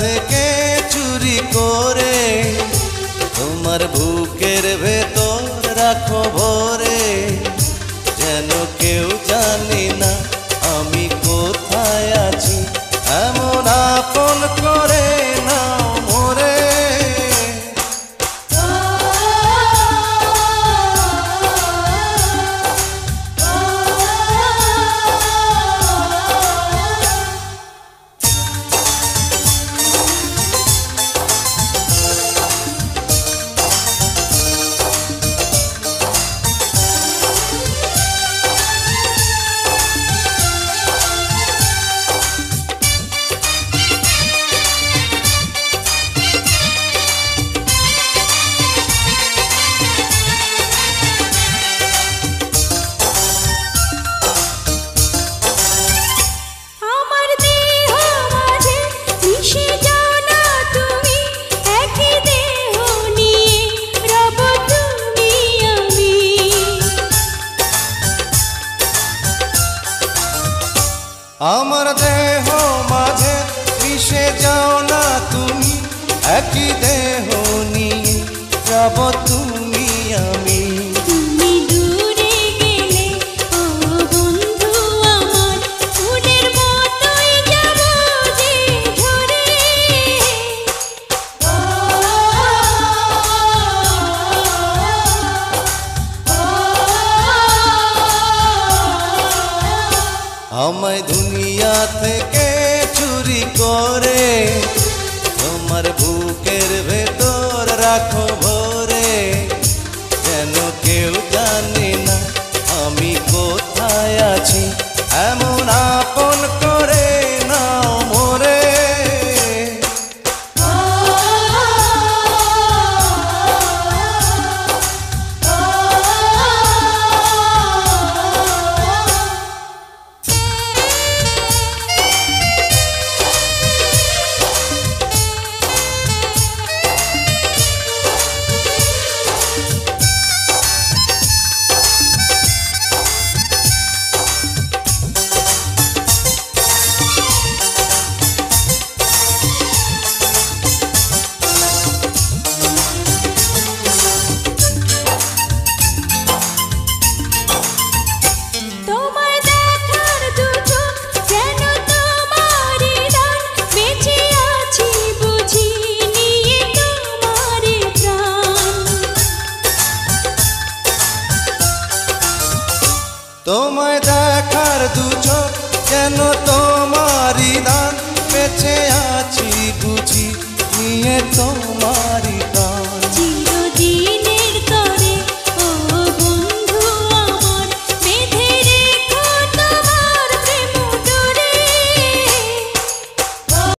থেকে চুরি করে তোমার বুকের ভেতর রাখো ভরে, যেন কেউ জানি না আমি কোথায় আছি, এমন আপন করে নাও মোরে। আমার দেহ মাঝে মিশে যাও না তুমি, একই দেহ নিয়ে যাব তুমি আমি। তুমি দূরে গেলে ও বন্ধু আমার, ফুলের মতোই যাব যে ঝরে। আমায় দুনিয়া থেকে চুরি করে তোমার বুকের ভেতর রাখো ভরে, যেন কেউ জানে না আমি কোথায় আছি, এমন আপন করে নাও মোরে। তোমায় দেখার দু চোখ যেন তোমারই দান,